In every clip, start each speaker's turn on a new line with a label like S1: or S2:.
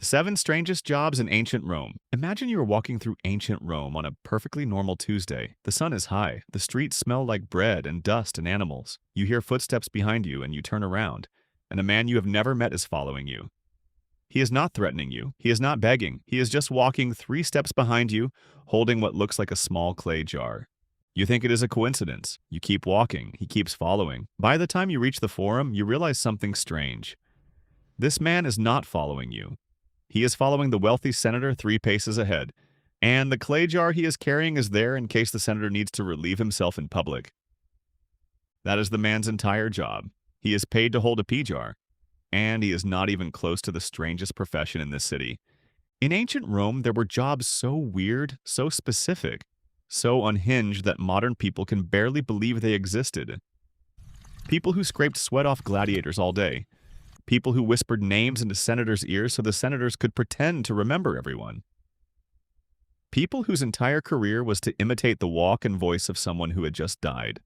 S1: 7 strangest jobs in ancient Rome. Imagine you are walking through ancient Rome on a perfectly normal Tuesday. The sun is high, the streets smell like bread and dust and animals. You hear footsteps behind you and you turn around, and a man you have never met is following you. He is not threatening you. He is not begging. He is just walking 3 steps behind you, holding what looks like a small clay jar. You think it is a coincidence. You keep walking. He keeps following. By the time you reach the forum, you realize something strange. This man is not following you. He is following the wealthy senator 3 paces ahead, and the clay jar he is carrying is there in case the senator needs to relieve himself in public. That is the man's entire job. He is paid to hold a pee jar, and he is not even close to the strangest profession in this city. In ancient Rome, there were jobs so weird, so specific, so unhinged that modern people can barely believe they existed. People who scraped sweat off gladiators all day. People who whispered names into senators' ears so the senators could pretend to remember everyone. People whose entire career was to imitate the walk and voice of someone who had just died.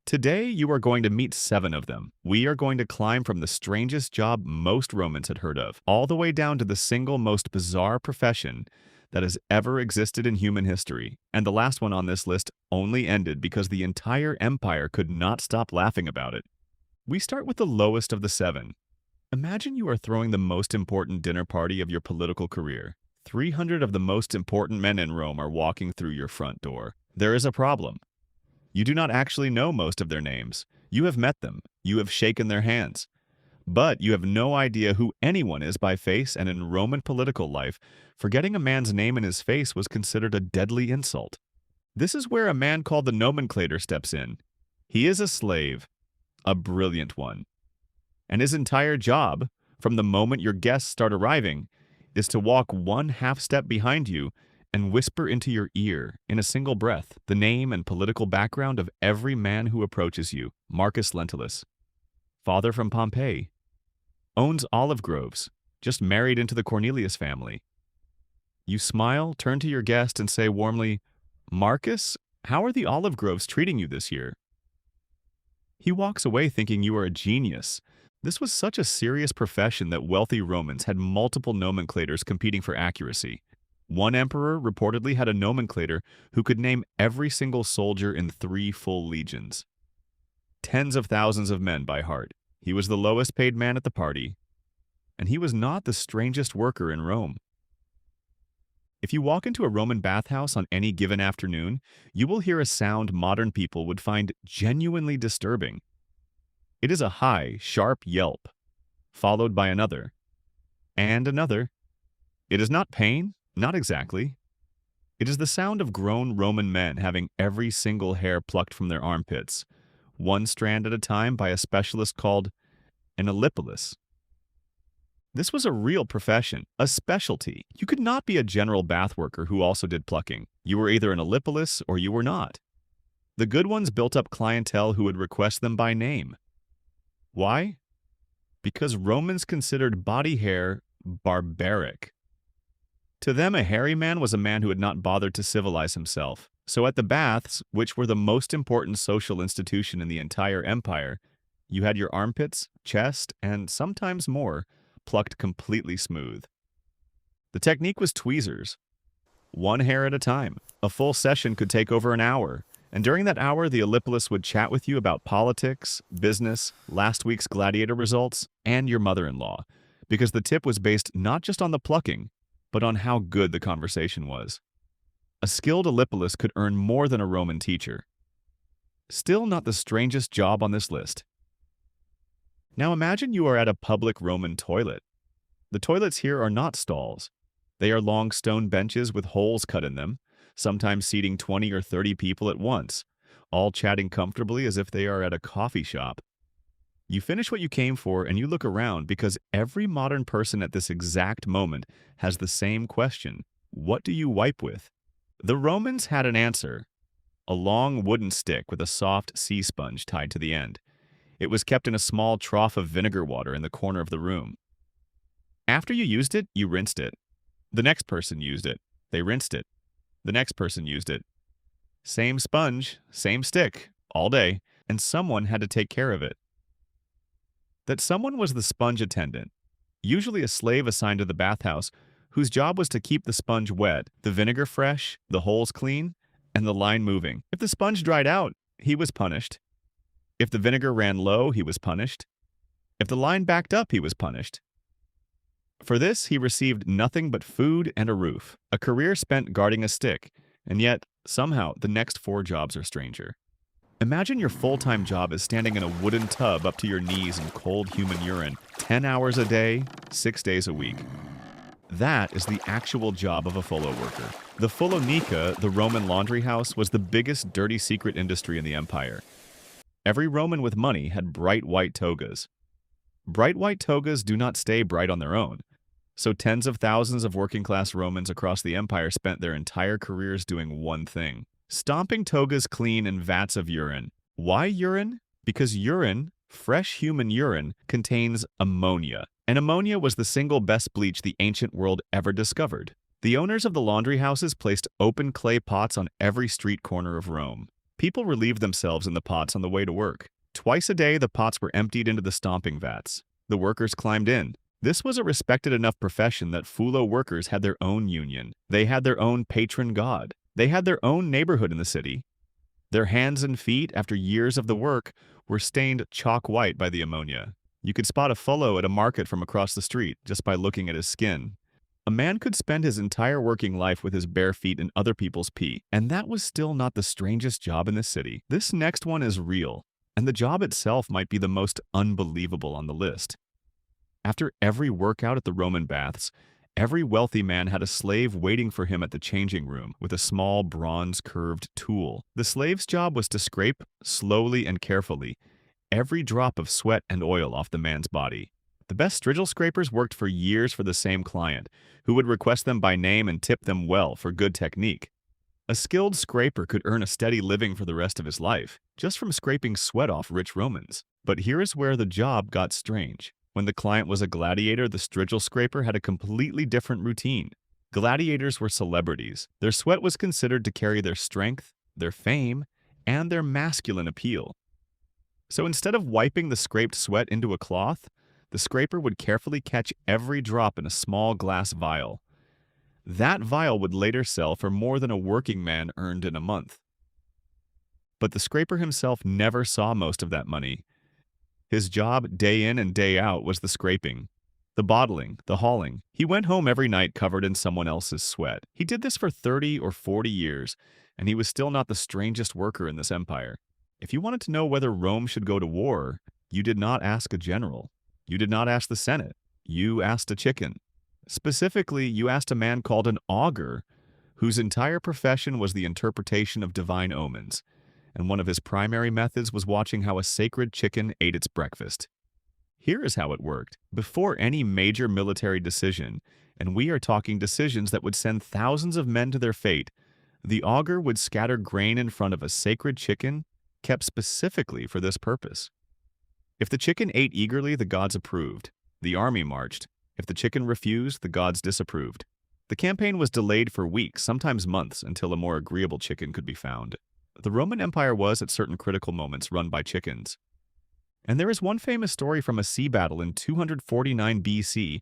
S1: Today, you are going to meet 7 of them. We are going to climb from the strangest job most Romans had heard of, all the way down to the single most bizarre profession that has ever existed in human history. And the last one on this list only ended because the entire empire could not stop laughing about it. We start with the lowest of the 7. Imagine you are throwing the most important dinner party of your political career. 300 of the most important men in Rome are walking through your front door. There is a problem. You do not actually know most of their names. You have met them. You have shaken their hands. But you have no idea who anyone is by face, and in Roman political life, forgetting a man's name and his face was considered a deadly insult. This is where a man called the nomenclator steps in. He is a slave. A brilliant one. And his entire job, from the moment your guests start arriving, is to walk 1 half step behind you and whisper into your ear, in a single breath, the name and political background of every man who approaches you. Marcus Lentulus, father from Pompeii, owns olive groves, just married into the Cornelius family. You smile, turn to your guest, and say warmly, "Marcus, how are the olive groves treating you this year?" He walks away thinking you are a genius. This was such a serious profession that wealthy Romans had multiple nomenclators competing for accuracy. One emperor reportedly had a nomenclator who could name every single soldier in 3 full legions. Tens of thousands of men by heart. He was the lowest paid man at the party, and he was not the strangest worker in Rome. If you walk into a Roman bathhouse on any given afternoon, you will hear a sound modern people would find genuinely disturbing. It is a high, sharp yelp, followed by another, and another. It is not pain, not exactly. It is the sound of grown Roman men having every single hair plucked from their armpits, 1 strand at a time by a specialist called an Ellipilus. This was a real profession, a specialty. You could not be a general bath worker who also did plucking. You were either an Ellipilus or you were not. The good ones built up clientele who would request them by name. Why? Because Romans considered body hair barbaric. To them, a hairy man was a man who had not bothered to civilize himself. So at the baths, which were the most important social institution in the entire empire, you had your armpits, chest, and sometimes more, plucked completely smooth. The technique was tweezers. 1 hair at a time. A full session could take over an hour, and during that hour the Ellipilus would chat with you about politics, business, last week's gladiator results, and your mother-in-law, because the tip was based not just on the plucking, but on how good the conversation was. A skilled Ellipilus could earn more than a Roman teacher. Still not the strangest job on this list. Now imagine you are at a public Roman toilet. The toilets here are not stalls. They are long stone benches with holes cut in them, sometimes seating 20 or 30 people at once, all chatting comfortably as if they are at a coffee shop. You finish what you came for and you look around because every modern person at this exact moment has the same question. What do you wipe with? The Romans had an answer. A long wooden stick with a soft sea sponge tied to the end. It was kept in a small trough of vinegar water in the corner of the room. After you used it, you rinsed it. The next person used it. They rinsed it. The next person used it. Same sponge, same stick, all day, and someone had to take care of it. That someone was the sponge attendant. usually a slave assigned to the bathhouse, whose job was to keep the sponge wet, the vinegar fresh, the holes clean, and the line moving. If the sponge dried out, he was punished. If the vinegar ran low, he was punished. If the line backed up, he was punished. For this, he received nothing but food and a roof, a career spent guarding a stick, and yet, somehow, the next 4 jobs are stranger. Imagine your full-time job is standing in a wooden tub up to your knees in cold human urine, 10 hours a day, 6 days a week. That is the actual job of a fullo worker. The fullonica, the Roman laundry house, was the biggest dirty secret industry in the empire. Every Roman with money had bright white togas. Bright white togas do not stay bright on their own. So tens of thousands of working-class Romans across the empire spent their entire careers doing one thing: stomping togas clean in vats of urine. Why urine? Because urine, fresh human urine, contains ammonia. And ammonia was the single best bleach the ancient world ever discovered. The owners of the laundry houses placed open clay pots on every street corner of Rome. People relieved themselves in the pots on the way to work. Twice a day, the pots were emptied into the stomping vats. The workers climbed in. This was a respected enough profession that fullo workers had their own union. They had their own patron god. They had their own neighborhood in the city. Their hands and feet, after years of the work, were stained chalk white by the ammonia. You could spot a fullo at a market from across the street just by looking at his skin. A man could spend his entire working life with his bare feet in other people's pee, and that was still not the strangest job in the city. This next one is real, and the job itself might be the most unbelievable on the list. After every workout at the Roman baths, every wealthy man had a slave waiting for him at the changing room with a small bronze-curved tool. The slave's job was to scrape, slowly and carefully, every drop of sweat and oil off the man's body. The best Strigil scrapers worked for years for the same client, who would request them by name and tip them well for good technique. A skilled scraper could earn a steady living for the rest of his life, just from scraping sweat off rich Romans. But here is where the job got strange. When the client was a gladiator, the Strigil scraper had a completely different routine. Gladiators were celebrities. Their sweat was considered to carry their strength, their fame, and their masculine appeal. So instead of wiping the scraped sweat into a cloth, the scraper would carefully catch every drop in a small glass vial. That vial would later sell for more than a working man earned in a month. But the scraper himself never saw most of that money. His job, day in and day out, was the scraping, the bottling, the hauling. He went home every night covered in someone else's sweat. He did this for 30 or 40 years, and he was still not the strangest worker in this empire. If you wanted to know whether Rome should go to war, you did not ask a general. You did not ask the Senate. You asked a chicken. Specifically, you asked a man called an augur, whose entire profession was the interpretation of divine omens, and one of his primary methods was watching how a sacred chicken ate its breakfast. Here is how it worked. Before any major military decision, and we are talking decisions that would send thousands of men to their fate, the augur would scatter grain in front of a sacred chicken kept specifically for this purpose. If the chicken ate eagerly, the gods approved. The army marched. If the chicken refused, the gods disapproved. The campaign was delayed for weeks, sometimes months, until a more agreeable chicken could be found. The Roman Empire was, at certain critical moments, run by chickens. And there is one famous story from a sea battle in 249 BC,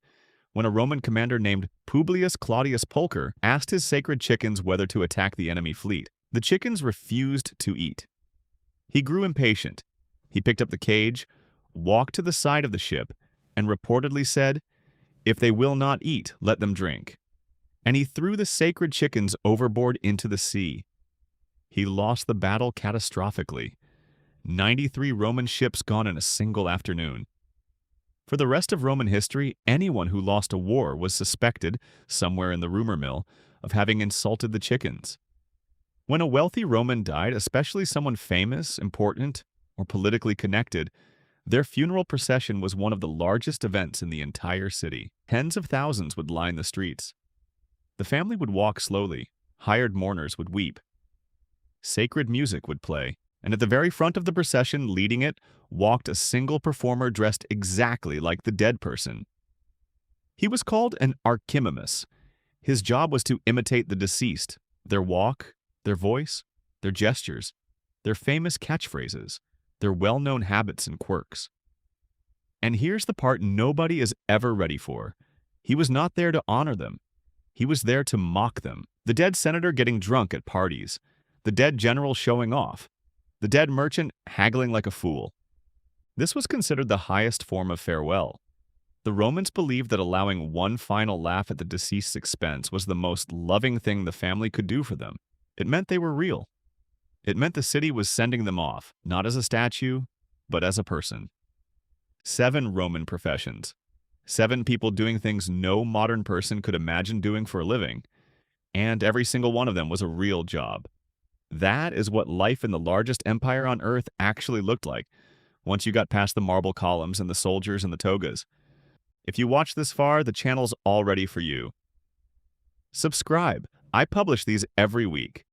S1: when a Roman commander named Publius Claudius Pulcher asked his sacred chickens whether to attack the enemy fleet. The chickens refused to eat. He grew impatient. He picked up the cage, walked to the side of the ship, and reportedly said, "If they will not eat, let them drink." And he threw the sacred chickens overboard into the sea. He lost the battle catastrophically. 93 Roman ships gone in a single afternoon. For the rest of Roman history, anyone who lost a war was suspected, somewhere in the rumor mill, of having insulted the chickens. When a wealthy Roman died, especially someone famous, important, or politically connected, their funeral procession was one of the largest events in the entire city. Tens of thousands would line the streets. The family would walk slowly. Hired mourners would weep. Sacred music would play, and at the very front of the procession, leading it, walked a single performer dressed exactly like the dead person. He was called an archimemus. His job was to imitate the deceased, their walk, their voice, their gestures, their famous catchphrases, their well-known habits and quirks. And here's the part nobody is ever ready for. He was not there to honor them. He was there to mock them. The dead senator getting drunk at parties. The dead general showing off. The dead merchant haggling like a fool. This was considered the highest form of farewell. The Romans believed that allowing one final laugh at the deceased's expense was the most loving thing the family could do for them. It meant they were real. It meant the city was sending them off, not as a statue, but as a person. 7 Roman professions. 7 people doing things no modern person could imagine doing for a living, and every single one of them was a real job. That is what life in the largest empire on Earth actually looked like, once you got past the marble columns and the soldiers and the togas. If you watched this far, the channel's all ready for you. Subscribe. I publish these every week.